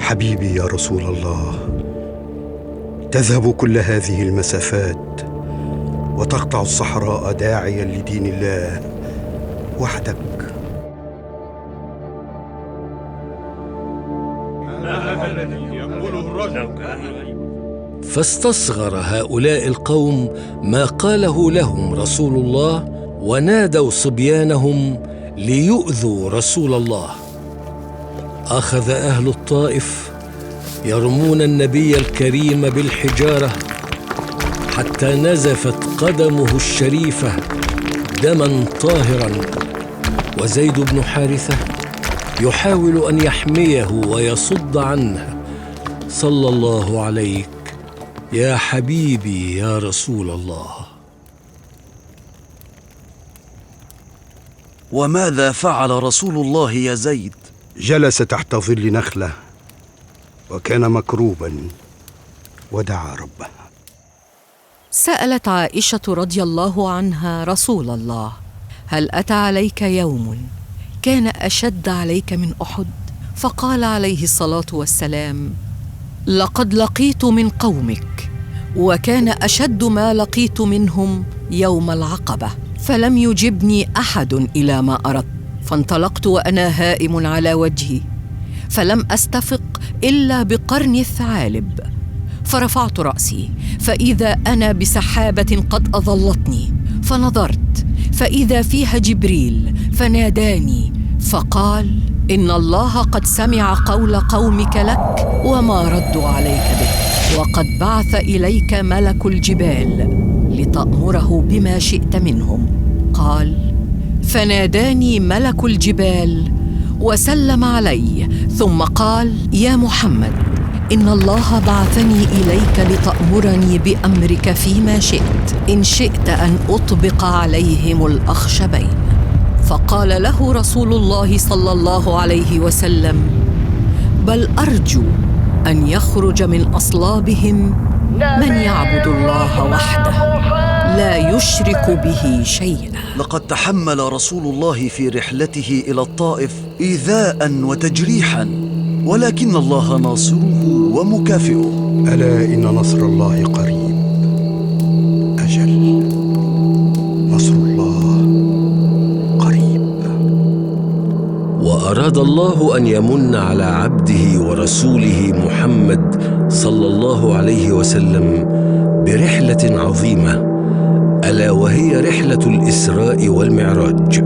حبيبي يا رسول الله، تذهب كل هذه المسافات وتقطع الصحراء داعيا لدين الله وحدك. فاستصغر هؤلاء القوم ما قاله لهم رسول الله، ونادوا صبيانهم ليؤذوا رسول الله. أخذ أهل الطائف يرمون النبي الكريم بالحجارة حتى نزفت قدمه الشريفة دما طاهرا، وزيد بن حارثة يحاول أن يحميه ويصد عنه. صلى الله عليك يا حبيبي يا رسول الله. وماذا فعل رسول الله يا زيد؟ جلس تحت ظل نخلة وكان مكروبا ودعا ربه. سألت عائشة رضي الله عنها رسول الله: هل أتى عليك يوم كان أشد عليك من أحد؟ فقال عليه الصلاة والسلام: لقد لقيت من قومك، وكان أشد ما لقيت منهم يوم العقبة، فلم يجبني أحد إلى ما أردت، فانطلقت وأنا هائم على وجهي، فلم أستفق إلا بقرن الثعالب، فرفعت رأسي فإذا أنا بسحابة قد أظلتني، فنظرت فإذا فيها جبريل فناداني فقال: إن الله قد سمع قول قومك لك وما ردوا عليك به، وقد بعث إليك ملك الجبال لتأمره بما شئت منهم. قال: فناداني ملك الجبال وسلم علي، ثم قال: يا محمد، إن الله بعثني إليك لتأمرني بأمرك فيما شئت، إن شئت أن أطبق عليهم الأخشبين. فقال له رسول الله صلى الله عليه وسلم: بل أرجو أن يخرج من أصلابهم من يعبد الله وحده لا يشرك به شيئا. لقد تحمل رسول الله في رحلته إلى الطائف إيذاء وتجريحا، ولكن الله ناصره ومكافئه. ألا إن نصر الله قريب. أجل، نصر الله قريب. وأراد الله أن يمن على عبده ورسوله محمد صلى الله عليه وسلم برحلة عظيمة، ألا وهي رحلة الإسراء والمعراج.